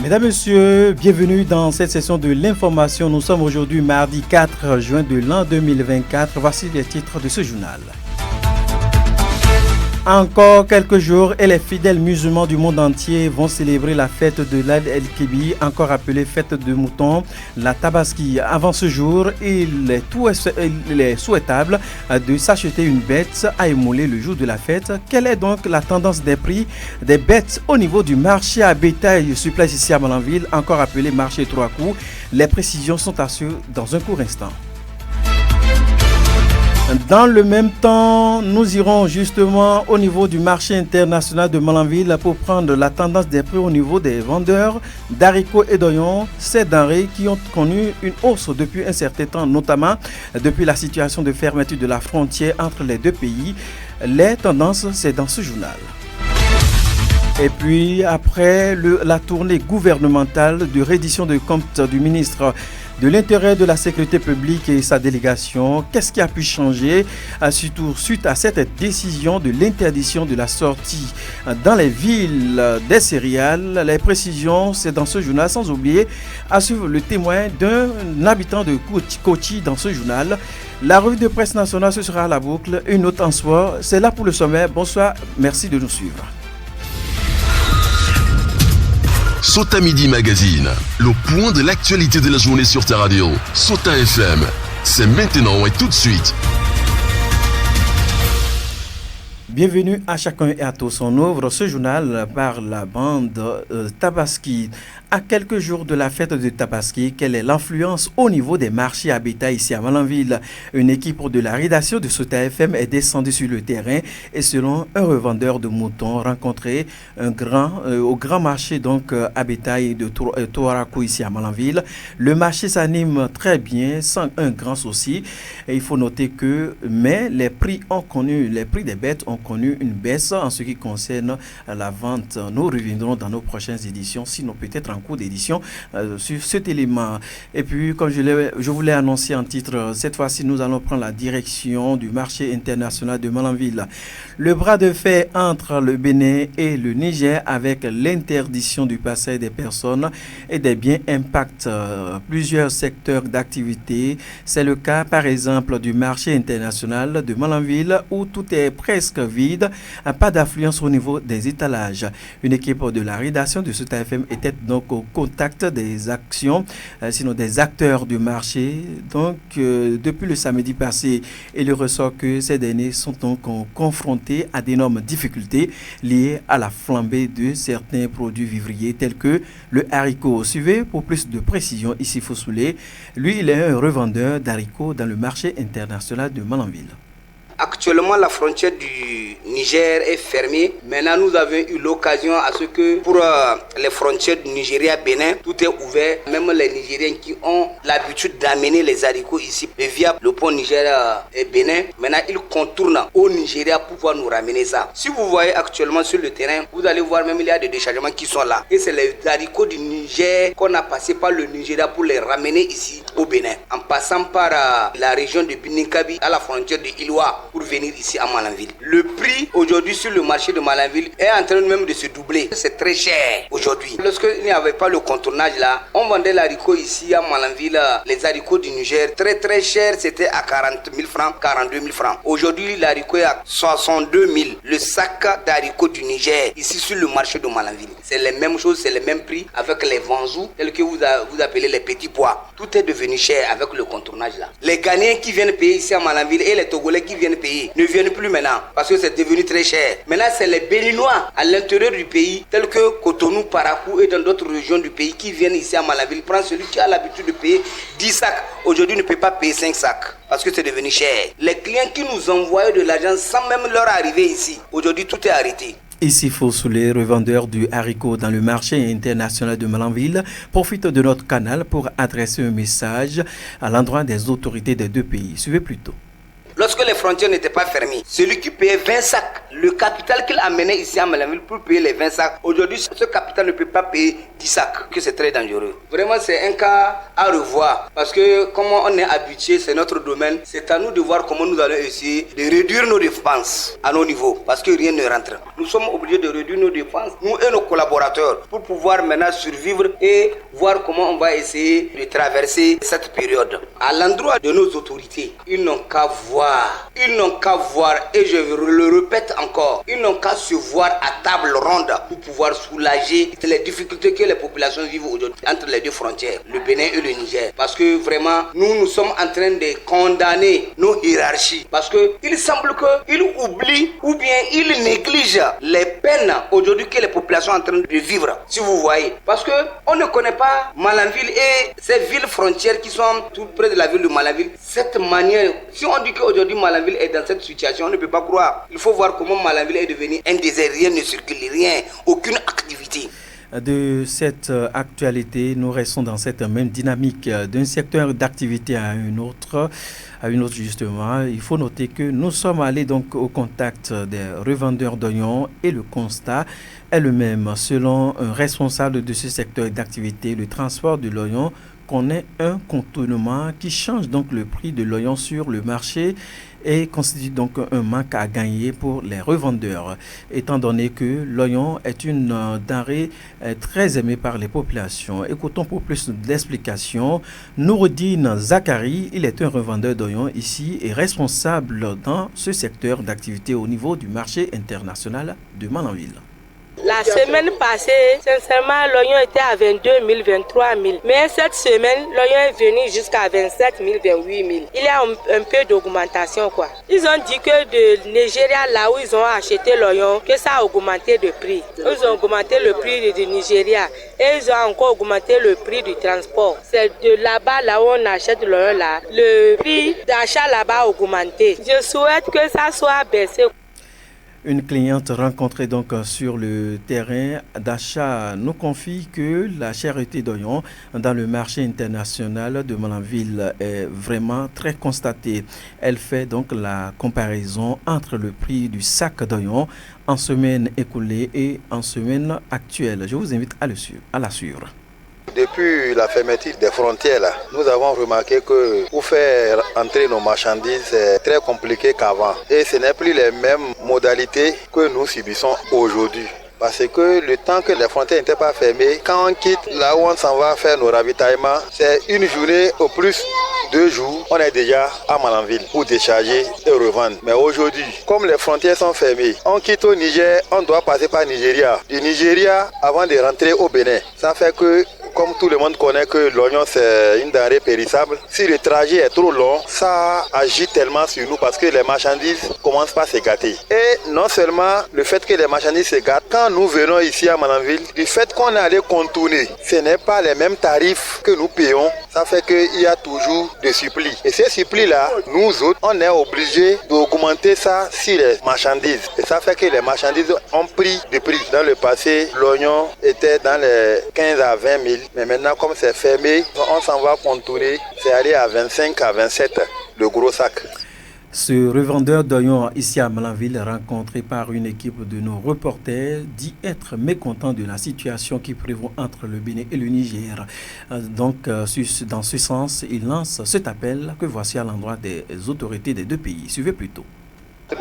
Mesdames, Messieurs, bienvenue dans cette session de l'information. Nous sommes aujourd'hui mardi 4 juin de l'an 2024. Voici les titres de ce journal. Encore quelques jours et les fidèles musulmans du monde entier vont célébrer la fête de l'Aïd el-Kébir, encore appelée fête de mouton, la Tabaski. Avant ce jour, il est souhaitable de s'acheter une bête à émouler le jour de la fête. Quelle est donc la tendance des prix des bêtes au niveau du marché à bétail sur place ici à Malanville, encore appelé marché Trois Coups? Les précisions sont assurées dans un court instant. Dans le même temps, nous irons justement au niveau du marché international de Malanville pour prendre la tendance des prix au niveau des vendeurs d'haricots et d'oignons, ces denrées qui ont connu une hausse depuis un certain temps, notamment depuis la situation de fermeture de la frontière entre les deux pays. Les tendances, c'est dans ce journal. Et puis, après la tournée gouvernementale de reddition de comptes du ministre de l'Intérieur, de la Sécurité publique et sa délégation, qu'est-ce qui a pu changer, surtout suite à cette décision de l'interdiction de la sortie dans les villes des céréales? Les précisions, c'est dans ce journal, sans oublier à suivre le témoin d'un habitant de Kochi dans ce journal. La revue de presse nationale, ce sera à la boucle, une autre en soir. C'est là pour le sommet. Bonsoir, merci de nous suivre. Sota Midi Magazine, le point de l'actualité de la journée sur ta radio. Sota FM, c'est maintenant et tout de suite. Bienvenue à chacun et à tous. On ouvre ce journal par la bande Tabaski. À quelques jours de la fête de Tabaski, quelle est l'influence au niveau des marchés à bétail ici à Malanville? Une équipe de la rédaction de Sota FM est descendue sur le terrain et selon un revendeur de moutons rencontré au grand marché donc à bétail de Toarakou ici à Malanville, le marché s'anime très bien sans un grand souci. Et il faut noter que les prix des bêtes ont connu une baisse en ce qui concerne la vente. Nous reviendrons dans nos prochaines éditions, sinon peut-être en cours d'édition sur cet élément. Et puis, comme je voulais annoncer en titre, cette fois-ci, nous allons prendre la direction du marché international de Malanville. Le bras de fer entre le Bénin et le Niger avec l'interdiction du passage des personnes et des biens impacte plusieurs secteurs d'activité. C'est le cas, par exemple, du marché international de Malanville où tout est presque vide, pas d'affluence au niveau des étalages. Une équipe de la rédaction de Sota FM était donc au contact des actions, sinon des acteurs du marché. Donc, depuis le samedi passé, il ressort que ces derniers sont donc confrontés à d'énormes difficultés liées à la flambée de certains produits vivriers tels que le haricot. Suivez pour plus de précision ici Fossoulé. Lui, il est un revendeur d'haricots dans le marché international de Malanville. Actuellement, la frontière du Niger est fermée. Maintenant, nous avons eu l'occasion à ce que pour les frontières du Nigeria-Bénin, tout est ouvert. Même les Nigériens qui ont l'habitude d'amener les haricots ici via le pont Niger et Bénin, maintenant ils contournent au Nigeria pour pouvoir nous ramener ça. Si vous voyez actuellement sur le terrain, vous allez voir même il y a des déchargements qui sont là. Et c'est les haricots du Niger qu'on a passé par le Nigeria pour les ramener ici au Bénin. En passant par la région de Bininkabi à la frontière de Iloa, pour venir ici à Malanville. Le prix aujourd'hui sur le marché de Malanville est en train même de se doubler. C'est très cher aujourd'hui. Lorsqu'il n'y avait pas le contournage là, on vendait l'haricot ici à Malanville, les haricots du Niger, très très cher, c'était à 40 000 francs, 42 000 francs. Aujourd'hui, l'haricot est à 62 000. Le sac d'haricots du Niger, ici sur le marché de Malanville. C'est les mêmes choses, c'est les mêmes prix avec les vanzous, tels que vous appelez les petits pois. Tout est devenu cher avec le contournage là. Les Ghanéens qui viennent payer ici à Malanville et les Togolais qui viennent payer ne viennent plus maintenant parce que c'est devenu très cher. Maintenant, c'est les Béninois à l'intérieur du pays, tels que Cotonou, Parakou et dans d'autres régions du pays qui viennent ici à Malanville. Prendre celui qui a l'habitude de payer 10 sacs. Aujourd'hui, ne peut pas payer 5 sacs parce que c'est devenu cher. Les clients qui nous envoyaient de l'argent sans même leur arriver ici, aujourd'hui, tout est arrêté. Ici Fossoulé, revendeur du haricot dans le marché international de Malanville, profite de notre canal pour adresser un message à l'endroit des autorités des deux pays. Suivez plutôt. Lorsque les frontières n'étaient pas fermées, celui qui payait 20 sacs le capital qu'il amenait ici à Malanville pour payer les 20 sacs, aujourd'hui ce capital ne peut pas payer 10 sacs, que c'est très dangereux. Vraiment c'est un cas à revoir parce que comme on est habitué, c'est notre domaine, c'est à nous de voir comment nous allons essayer de réduire nos dépenses à nos niveaux parce que rien ne rentre. Nous sommes obligés de réduire nos dépenses, nous et nos collaborateurs, pour pouvoir maintenant survivre et voir comment on va essayer de traverser cette période. À l'endroit de nos autorités, ils n'ont qu'à voir, et je le répète encore, ils n'ont qu'à se voir à table ronde pour pouvoir soulager les difficultés que les populations vivent aujourd'hui entre les deux frontières, le Bénin et le Niger. Parce que vraiment, nous sommes en train de condamner nos hiérarchies. Parce qu'il semble qu'ils oublient ou bien ils négligent les peines aujourd'hui que les populations sont en train de vivre. Si vous voyez. Parce qu'on ne connaît pas Malanville et ces villes frontières qui sont tout près de la ville de Malanville. Cette manière, si on dit qu'aujourd'hui Malanville est dans cette situation, on ne peut pas croire. Il faut voir comment Malanville est devenu un désert. Rien ne circule, rien, aucune activité. De cette actualité, nous restons dans cette même dynamique d'un secteur d'activité à une autre justement. Il faut noter que nous sommes allés donc au contact des revendeurs d'oignons et le constat est le même. Selon un responsable de ce secteur d'activité, le transport de l'oignon connaît un contournement qui change donc le prix de l'oignon sur le marché et constitue donc un manque à gagner pour les revendeurs, étant donné que l'oignon est une denrée très aimée par les populations. Écoutons pour plus d'explications Noureddine Zakari, il est un revendeur d'oignons ici et responsable dans ce secteur d'activité au niveau du marché international de Malanville. La semaine passée, sincèrement, l'oignon était à 22 000, 23 000. Mais cette semaine, l'oignon est venu jusqu'à 27 000, 28 000. Il y a un peu d'augmentation, quoi. Ils ont dit que de Nigeria, là où ils ont acheté l'oignon, que ça a augmenté de prix. Ils ont augmenté le prix du Nigeria et ils ont encore augmenté le prix du transport. C'est de là-bas, là où on achète l'oignon, là. Le prix d'achat là-bas a augmenté. Je souhaite que ça soit baissé. Une cliente rencontrée donc sur le terrain d'achat nous confie que la cherté d'oignons dans le marché international de Malanville est vraiment très constatée. Elle fait donc la comparaison entre le prix du sac d'oignons en semaine écoulée et en semaine actuelle. Je vous invite à la suivre. Depuis la fermeture des frontières, nous avons remarqué que pour faire entrer nos marchandises, c'est très compliqué qu'avant. Et ce n'est plus les mêmes modalités que nous subissons aujourd'hui. Parce que le temps que les frontières n'étaient pas fermées, quand on quitte là où on s'en va faire nos ravitaillements, c'est une journée au plus 2 jours, on est déjà à Malanville pour décharger et revendre. Mais aujourd'hui, comme les frontières sont fermées, on quitte au Niger, on doit passer par Nigeria. Du Nigeria avant de rentrer au Bénin. Ça fait que, comme tout le monde connaît que l'oignon c'est une denrée périssable, si le trajet est trop long, ça agit tellement sur nous parce que les marchandises commencent par se gâter. Et non seulement le fait que les marchandises se gâtent, quand nous venons ici à Malanville, du fait qu'on est allé contourner, ce n'est pas les mêmes tarifs que nous payons. Ça fait qu'il y a toujours des supplis. Et ces supplis-là, nous autres, on est obligés d'augmenter ça sur les marchandises. Et ça fait que les marchandises ont pris de prix. Dans le passé, l'oignon était dans les 15 à 20 000. Mais maintenant, comme c'est fermé, on s'en va contourner. C'est allé à 25 à 27, le gros sac. Ce revendeur d'oignons ici à Malanville, rencontré par une équipe de nos reporters, dit être mécontent de la situation qui prévaut entre le Bénin et le Niger. Donc, dans ce sens, il lance cet appel que voici à l'endroit des autorités des deux pays. Suivez plutôt.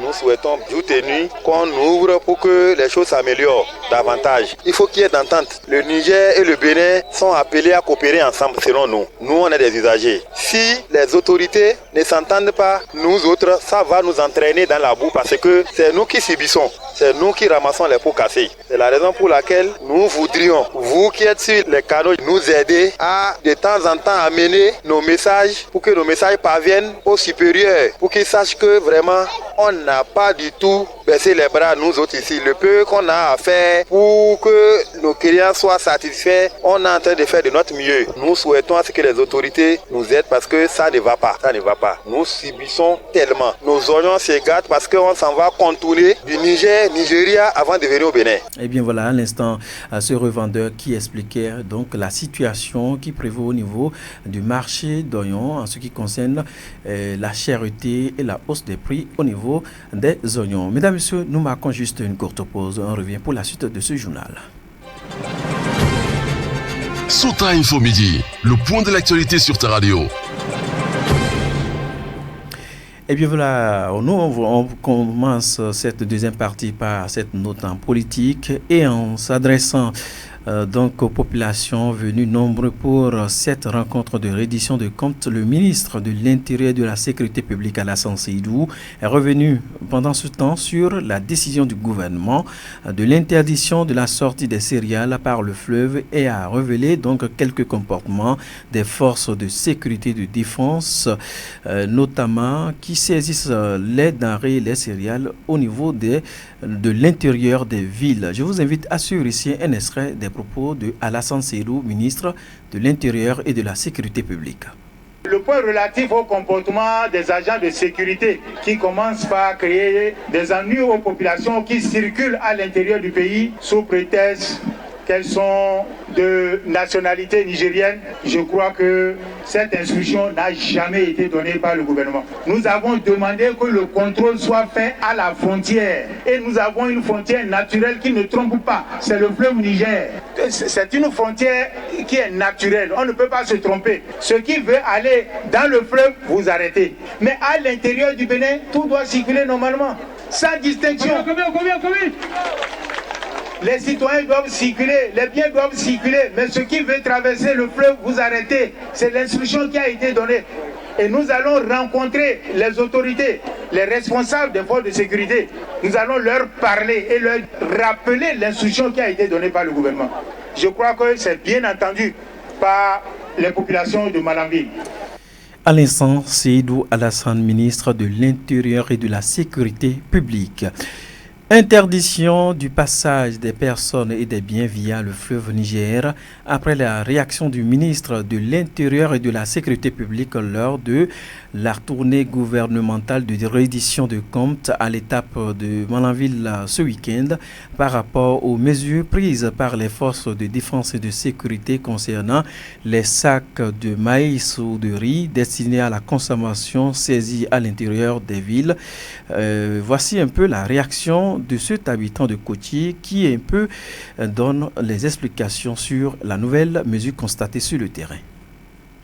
Nous souhaitons, jour et nuit, qu'on ouvre pour que les choses s'améliorent davantage. Il faut qu'il y ait d'entente. Le Niger et le Bénin sont appelés à coopérer ensemble, selon nous. Nous, on est des usagers. Si les autorités ne s'entendent pas, nous autres, ça va nous entraîner dans la boue parce que c'est nous qui subissons. C'est nous qui ramassons les pots cassés. C'est la raison pour laquelle nous voudrions, vous qui êtes sur les canaux, nous aider à de temps en temps amener nos messages pour que nos messages parviennent aux supérieurs, pour qu'ils sachent que vraiment on n'a pas du tout baissé les bras nous autres ici. Le peu qu'on a à faire pour que nos clients soient satisfaits, on est en train de faire de notre mieux. Nous souhaitons à ce que les autorités nous aident parce que ça ne va pas. Nous subissons tellement. Nos oignons se gâtent parce qu'on s'en va contourner du Nigeria avant de venir au Bénin. Et bien voilà, à l'instant, ce revendeur qui expliquait donc la situation qui prévaut au niveau du marché d'oignons en ce qui concerne la cherté et la hausse des prix au niveau des oignons. Mesdames, Messieurs, nous marquons juste une courte pause. On revient pour la suite de ce journal. Sota Info Midi, le point de l'actualité sur ta radio. Et bien voilà, nous on commence cette deuxième partie par cette note en politique et en s'adressant donc aux populations venues nombreux pour cette rencontre de reddition de comptes. Le ministre de l'Intérieur et de la Sécurité publique, Alassane Seydou, est revenu pendant ce temps sur la décision du gouvernement de l'interdiction de la sortie des céréales par le fleuve et a révélé donc quelques comportements des forces de sécurité et de défense, notamment qui saisissent les denrées et les céréales au niveau de l'intérieur des villes. Je vous invite à suivre ici un extrait des propos de Alassane Seydou, ministre de l'Intérieur et de la Sécurité publique. Le point relatif au comportement des agents de sécurité qui commencent par créer des ennuis aux populations qui circulent à l'intérieur du pays sous prétexte qu'elles sont de nationalité nigérienne, je crois que cette instruction n'a jamais été donnée par le gouvernement. Nous avons demandé que le contrôle soit fait à la frontière. Et nous avons une frontière naturelle qui ne trompe pas. C'est le fleuve Niger. C'est une frontière qui est naturelle. On ne peut pas se tromper. Ceux qui veulent aller dans le fleuve, vous arrêtez. Mais à l'intérieur du Bénin, tout doit circuler normalement. Sans distinction. Combien Les citoyens doivent circuler, les biens doivent circuler, mais ceux qui veulent traverser le fleuve, vous arrêtez. C'est l'instruction qui a été donnée. Et nous allons rencontrer les autorités, les responsables des forces de sécurité. Nous allons leur parler et leur rappeler l'instruction qui a été donnée par le gouvernement. Je crois que c'est bien entendu par les populations de Malanville. À l'instant, Seydou Alassane, ministre de l'Intérieur et de la Sécurité publique. Interdiction du passage des personnes et des biens via le fleuve Niger après la réaction du ministre de l'Intérieur et de la Sécurité publique lors de la tournée gouvernementale de reddition de comptes à l'étape de Malanville ce week-end par rapport aux mesures prises par les forces de défense et de sécurité concernant les sacs de maïs ou de riz destinés à la consommation saisis à l'intérieur des villes. Voici un peu la réaction de cet habitant de Koti qui un peu donne les explications sur la nouvelle mesure constatée sur le terrain.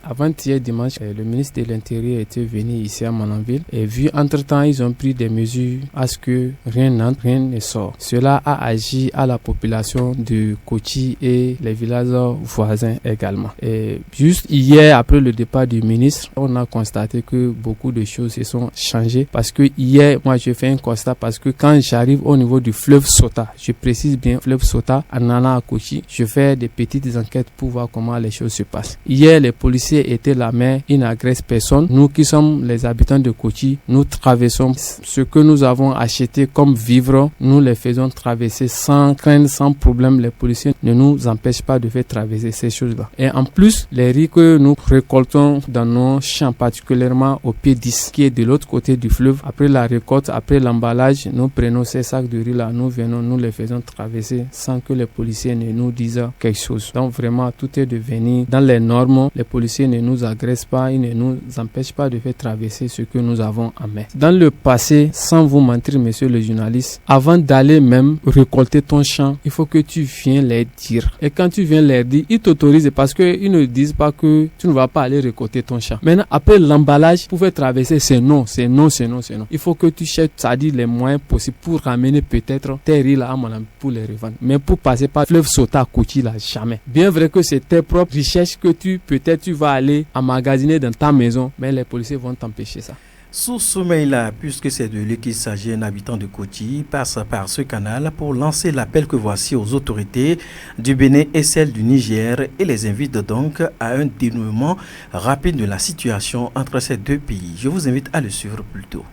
Avant-hier dimanche, le ministre de l'Intérieur était venu ici à Malanville et vu entre-temps, ils ont pris des mesures à ce que rien n'entre, rien ne sort. Cela a agi à la population de Koti et les villages voisins également. Et juste hier, après le départ du ministre, on a constaté que beaucoup de choses se sont changées parce que hier, moi, je fais un constat parce que quand j'arrive au niveau du fleuve Sota, je précise bien fleuve Sota, en allant à Koti, je fais des petites enquêtes pour voir comment les choses se passent. Hier, les policiers étaient la main, ils n'agressent personne. Nous qui sommes les habitants de Koti, nous traversons ce que nous avons acheté comme vivres, nous les faisons traverser sans crainte, sans problème. Les policiers ne nous empêchent pas de faire traverser ces choses-là. Et en plus, les riz que nous récoltons dans nos champs, particulièrement au P10, qui est de l'autre côté du fleuve, après la récolte, après l'emballage, nous prenons ces sacs de riz-là, nous venons, nous les faisons traverser sans que les policiers ne nous disent quelque chose. Donc vraiment, tout est devenu dans les normes. Les policiers ne nous agressent pas, ils ne nous empêchent pas de faire traverser ce que nous avons en main. Dans le passé, sans vous mentir, monsieur le journaliste, avant d'aller même récolter ton champ, il faut que tu viennes les dire. Et quand tu viens les dire, ils t'autorisent parce qu'ils ne disent pas que tu ne vas pas aller récolter ton champ. Maintenant, après l'emballage, pour faire traverser, c'est non. Il faut que tu cherches, c'est-à-dire les moyens possibles pour ramener peut-être tes riz là à Malanville pour les revendre. Mais pour passer par fleuve Sota, Koti là, jamais. Bien vrai que c'est tes propres richesses que tu vas aller emmagasiner dans ta maison, mais les policiers vont t'empêcher ça. Sous sommeil-là, puisque c'est de lui qu'il s'agit, un habitant de Koti passe par ce canal pour lancer l'appel que voici aux autorités du Bénin et celles du Niger et les invite donc à un dénouement rapide de la situation entre ces deux pays. Je vous invite à le suivre plus tôt.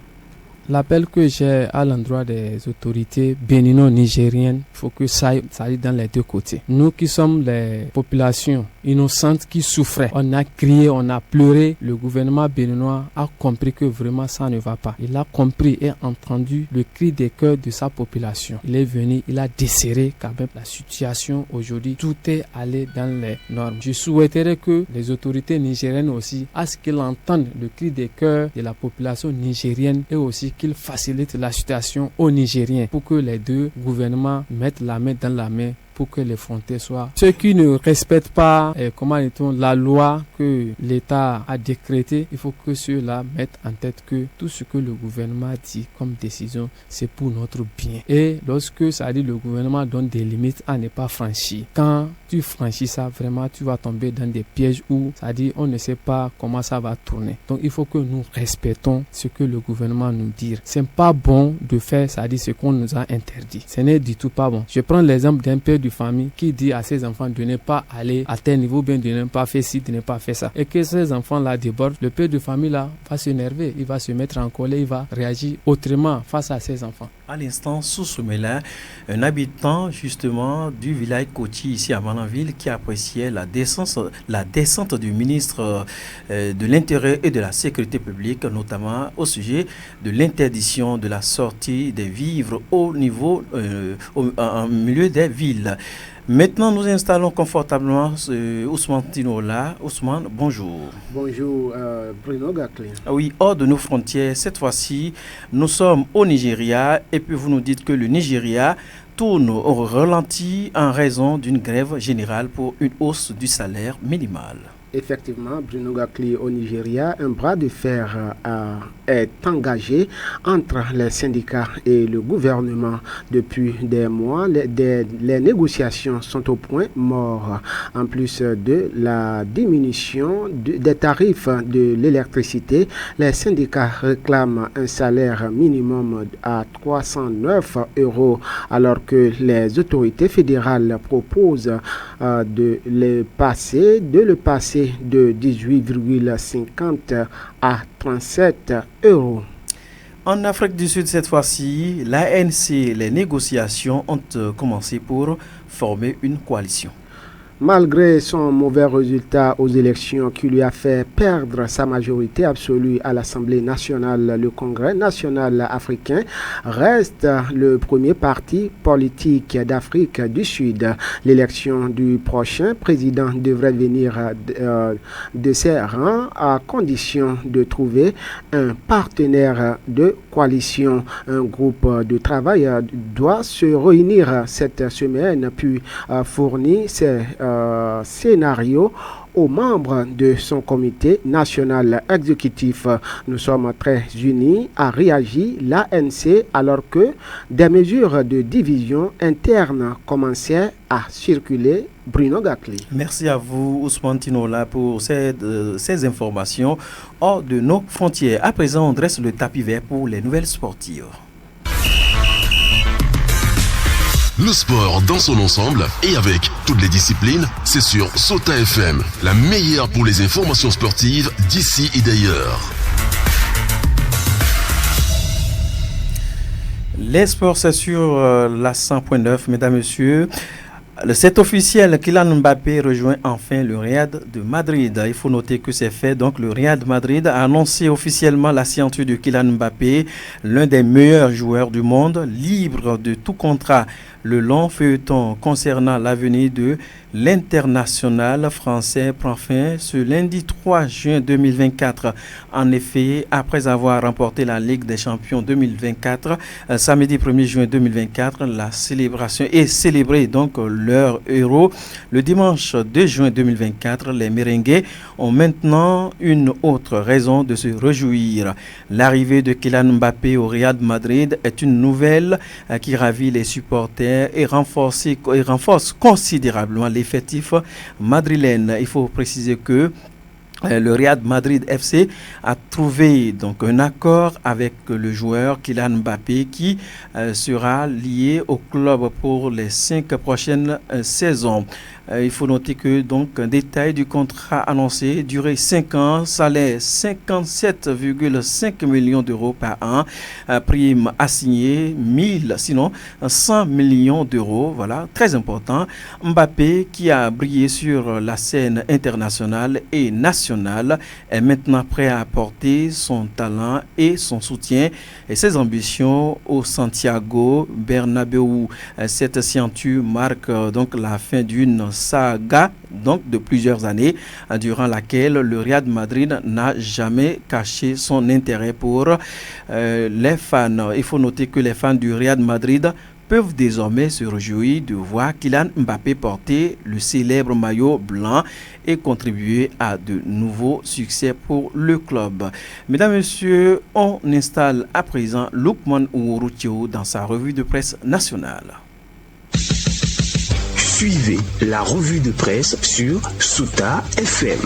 L'appel que j'ai à l'endroit des autorités bénino-nigériennes, il faut que ça aille dans les deux côtés. Nous qui sommes les populations innocentes qui souffraient, on a crié, on a pleuré. Le gouvernement béninois a compris que vraiment ça ne va pas. Il a compris et entendu le cri des cœurs de sa population. Il est venu, il a desserré quand même la situation aujourd'hui. Tout est allé dans les normes. Je souhaiterais que les autorités nigériennes aussi, à ce qu'ils entendent le cri des cœurs de la population nigérienne et aussi qu'ils facilitent la situation aux Nigériens pour que les deux gouvernements mettent la main dans la main pour que les frontières soient. Ceux qui ne respectent pas la loi que l'État a décrétée, il faut que ceux-là mettent en tête que tout ce que le gouvernement dit comme décision, c'est pour notre bien. Et lorsque ça dit le gouvernement donne des limites à ne pas franchir, quand tu franchis ça, vraiment tu vas tomber dans des pièges où ça dit on ne sait pas comment ça va tourner. Donc il faut que nous respectons ce que le gouvernement nous dit. C'est pas bon de faire ça dit ce qu'on nous a interdit. Ce n'est du tout pas bon. Je prends l'exemple d'un père de famille qui dit à ses enfants de ne pas aller à tel niveau, bien de ne pas faire ci, de ne pas faire ça. Et que ces enfants-là débordent, le père de famille-là va s'énerver, il va se mettre en colère, il va réagir autrement face à ses enfants. À l'instant, sous Soumela, un habitant justement du village Koti ici à Malanville qui appréciait la descente du ministre de l'Intérieur et de la Sécurité publique, notamment au sujet de l'interdiction de la sortie des vivres au niveau, en milieu des villes. Maintenant, nous installons confortablement Ousmane Tinola. Ousmane, bonjour. Bonjour, Bruno Gakli. Oui, hors de nos frontières, cette fois-ci, nous sommes au Nigeria et puis vous nous dites que le Nigeria tourne au ralenti en raison d'une grève générale pour une hausse du salaire minimal. Effectivement, Bruno Gakli, au Nigeria, un bras de fer est engagé entre les syndicats et le gouvernement depuis des mois. Les négociations sont au point mort. En plus de la diminution des tarifs de l'électricité, les syndicats réclament un salaire minimum à 309 € alors que les autorités fédérales proposent de le passer de 18,50 à 37 €. En Afrique du Sud, cette fois-ci, l'ANC, les négociations ont commencé pour former une coalition. Malgré son mauvais résultat aux élections qui lui a fait perdre sa majorité absolue à l'Assemblée nationale, le Congrès national africain reste le premier parti politique d'Afrique du Sud. L'élection du prochain président devrait venir de ses rangs à condition de trouver un partenaire de coalition. Un groupe de travail doit se réunir cette semaine puis fournir ses scénario aux membres de son comité national exécutif. Nous sommes très unis, a réagi l'ANC alors que des mesures de division interne commençaient à circuler. Bruno Gakli. Merci à vous, Ousmane Tinola, pour ces informations hors de nos frontières. À présent, on dresse le tapis vert pour les nouvelles sportives. Le sport dans son ensemble et avec toutes les disciplines, c'est sur Sota FM, la meilleure pour les informations sportives d'ici et d'ailleurs. Les sports, c'est sur la 100.9, mesdames, messieurs. C'est officiel, Kylian Mbappé rejoint enfin le Real de Madrid. Il faut noter que c'est fait. Donc, le Real de Madrid a annoncé officiellement la signature de Kylian Mbappé, l'un des meilleurs joueurs du monde, libre de tout contrat. Le long feuilleton concernant l'avenir de l'international français prend fin ce lundi 3 juin 2024. En effet, après avoir remporté la Ligue des Champions 2024, samedi 1er juin 2024, la célébration est célébrée donc leur héros. Le dimanche 2 juin 2024, les Merengues ont maintenant une autre raison de se réjouir. L'arrivée de Kylian Mbappé au Real de Madrid est une nouvelle qui ravit les supporters et renforce considérablement l'effectif madrilène. Il faut préciser que le Real Madrid FC a trouvé donc un accord avec le joueur Kylian Mbappé qui sera lié au club pour les 5 prochaines saisons. Il faut noter que donc un détail du contrat annoncé, durée 5 ans, salaire 57,5 millions d'euros par an, prime assignée 100 millions d'euros, voilà, très important. Mbappé, qui a brillé sur la scène internationale et nationale, est maintenant prêt à apporter son talent et son soutien et ses ambitions au Santiago Bernabéu. Cette signature marque donc la fin d'une saga donc de plusieurs années durant laquelle le Real Madrid n'a jamais caché son intérêt pour les fans. Il faut noter que les fans du Real Madrid peuvent désormais se réjouir de voir Kylian Mbappé porter le célèbre maillot blanc et contribuer à de nouveaux succès pour le club. Mesdames et messieurs, on installe à présent Lukman Ourouchio dans sa revue de presse nationale. Suivez la revue de presse sur Souta FM.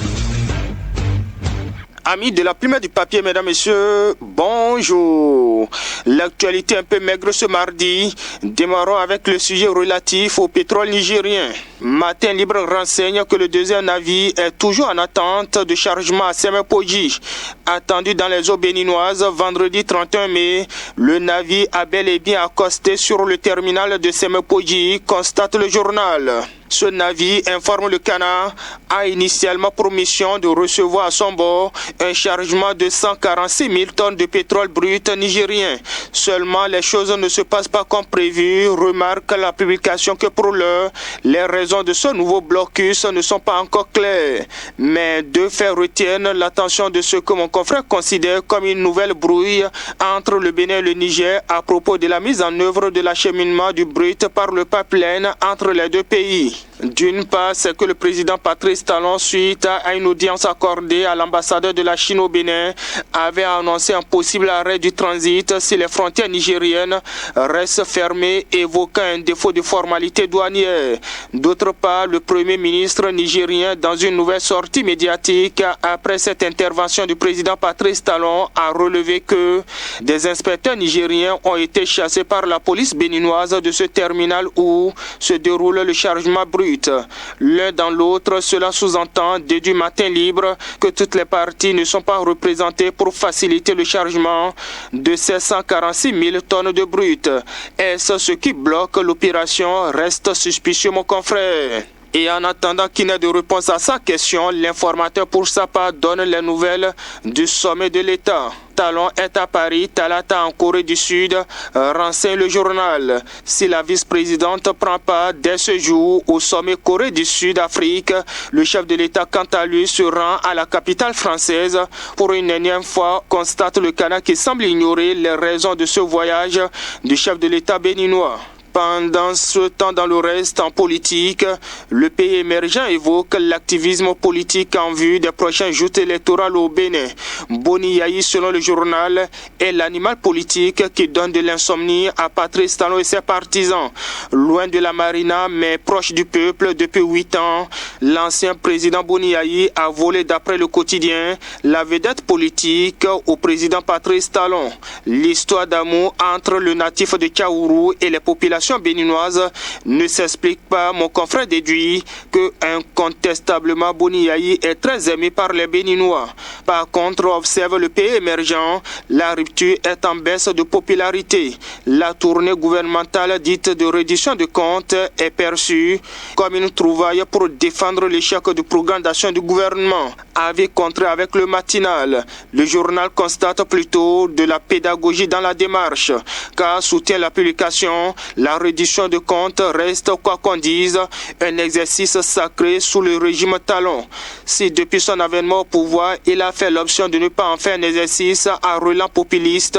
Amis de la plume et du papier, mesdames et messieurs, bonjour. L'actualité un peu maigre ce mardi. Démarrons avec le sujet relatif au pétrole nigérien. Matin Libre renseigne que le deuxième navire est toujours en attente de chargement à Semepoji. Attendu dans les eaux béninoises vendredi 31 mai, le navire a bel et bien accosté sur le terminal de Semepoji, constate le journal. Ce navire, informe le Canard, a initialement pour mission de recevoir à son bord un chargement de 146 000 tonnes de pétrole brut nigérien. Seulement, les choses ne se passent pas comme prévu, remarque la publication que pour l'heure, les raisons de ce nouveau blocus ne sont pas encore claires. Mais deux faits retiennent l'attention de ce que mon confrère considère comme une nouvelle brouille entre le Bénin et le Niger à propos de la mise en œuvre de l'acheminement du brut par le pipeline entre les deux pays. D'une part, c'est que le président Patrice Talon, suite à une audience accordée à l'ambassadeur de la Chine au Bénin, avait annoncé un possible arrêt du transit si les frontières nigériennes restent fermées, évoquant un défaut de formalité douanière. D'autre part, le premier ministre nigérien, dans une nouvelle sortie médiatique après cette intervention du président Patrice Talon, a relevé que des inspecteurs nigériens ont été chassés par la police béninoise de ce terminal où se déroule le chargement brut. L'un dans l'autre, cela sous-entend, dès du Matin Libre, que toutes les parties ne sont pas représentées pour faciliter le chargement de ces 146 000 tonnes de brut. Est-ce ce qui bloque l'opération? Reste suspicieux, mon confrère. Et en attendant qu'il n'ait de réponse à sa question, l'informateur pour sa part donne les nouvelles du sommet de l'État. Talon est à Paris, Talata en Corée du Sud, renseigne le journal. Si la vice-présidente prend part dès ce jour au sommet Corée du Sud-Afrique, le chef de l'État quant à lui se rend à la capitale française pour une énième fois, constate le Canada qui semble ignorer les raisons de ce voyage du chef de l'État béninois. Pendant ce temps, dans le reste, en politique, le pays émergent évoque l'activisme politique en vue des prochaines joutes électorales au Bénin. Boni Yayi, selon le journal, est l'animal politique qui donne de l'insomnie à Patrice Talon et ses partisans. Loin de la marina, mais proche du peuple depuis 8 ans, l'ancien président Boni Yayi a volé, d'après le quotidien, la vedette politique au président Patrice Talon. L'histoire d'amour entre le natif de Tchaourou et les populations béninoise ne s'explique pas. Mon confrère déduit que incontestablement Boni Yayi est très aimé par les Béninois. Par contre, observe le pays émergent, la rupture est en baisse de popularité. La tournée gouvernementale dite de reddition de comptes est perçue comme une trouvaille pour défendre l'échec du programme d'action du gouvernement. Avis contraire avec le matinal. Le journal constate plutôt de la pédagogie dans la démarche, car soutient la publication, la reddition de comptes reste, quoi qu'on dise, un exercice sacré sous le régime Talon. Si depuis son avènement au pouvoir, il a fait l'option de ne pas en faire un exercice à relent populiste,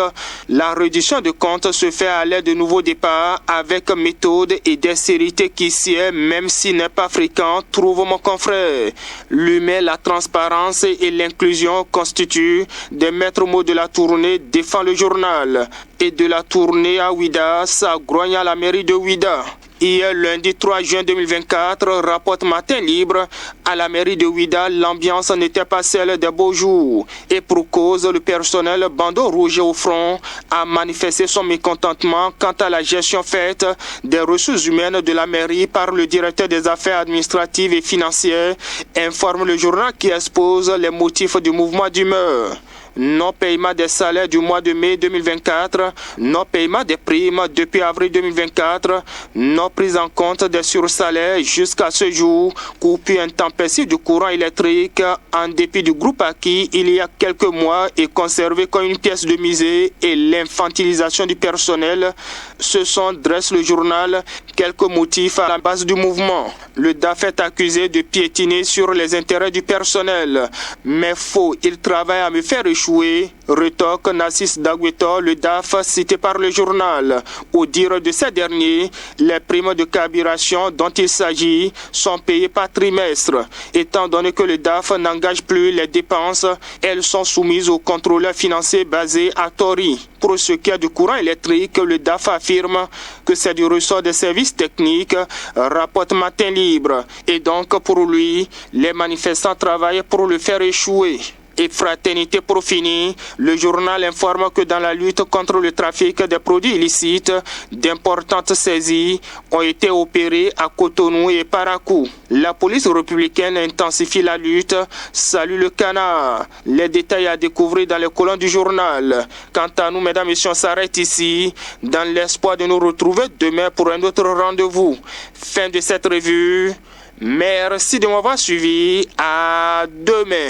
la reddition de comptes se fait à l'aide de nouveaux départs avec méthode et dextérité qui sied, même s'il n'est pas fréquent, trouve mon confrère. L'humain, la transparence et l'inclusion constituent des maîtres mots de la tournée, défend le journal. Et de la tournée à Ouida, ça grogne à la mairie de Ouida. Hier, lundi 3 juin 2024, rapporte Matin Libre, à la mairie de Ouida, l'ambiance n'était pas celle des beaux jours. Et pour cause, le personnel bandeau rouge au front a manifesté son mécontentement quant à la gestion faite des ressources humaines de la mairie par le directeur des affaires administratives et financières, informe le journal qui expose les motifs du mouvement d'humeur. Non-paiement des salaires du mois de mai 2024, non-paiement des primes depuis avril 2024, non prise en compte des sursalaires jusqu'à ce jour, coupure intempestive du courant électrique en dépit du groupe acquis il y a quelques mois et conservé comme une pièce de musée et l'infantilisation du personnel. Ce sont, dresse le journal, quelques motifs à la base du mouvement. Le DAF est accusé de piétiner sur les intérêts du personnel. Mais faux, il travaille à me faire échouer, rétorque Nassis Dagwetor, le DAF cité par le journal. Au dire de ces derniers, les primes de carburation dont il s'agit sont payées par trimestre. Étant donné que le DAF n'engage plus les dépenses, elles sont soumises au contrôleur financier basé à Tori. Pour ce qui est du courant électrique, le DAF affirme que c'est du ressort des services techniques, rapporte Matin Libre. Et donc pour lui, les manifestants travaillent pour le faire échouer. Et fraternité pour finir, le journal informe que dans la lutte contre le trafic des produits illicites, d'importantes saisies ont été opérées à Cotonou et Parakou. La police républicaine intensifie la lutte, salue le canard. Les détails à découvrir dans les colonnes du journal. Quant à nous, mesdames et messieurs, on s'arrête ici, dans l'espoir de nous retrouver demain pour un autre rendez-vous. Fin de cette revue. Merci de m'avoir suivi. À demain.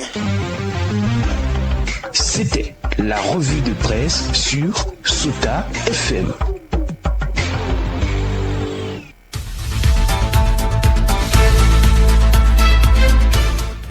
C'était la revue de presse sur Sota FM.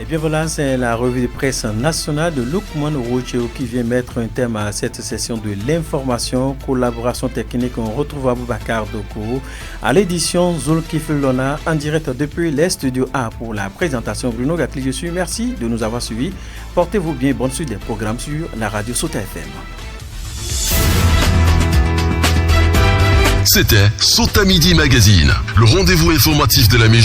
Et bien voilà, c'est la revue de presse nationale de Lukman Rocheo qui vient mettre un terme à cette session de l'information, collaboration technique. On retrouve Aboubacar Doko à l'édition Zulkif Lona en direct depuis les studios A pour la présentation. Bruno Gatli, je suis. Merci de nous avoir suivis. Portez-vous bien, bonne suite des programmes sur la radio Sota FM. C'était Sota Midi Magazine, le rendez-vous informatif de la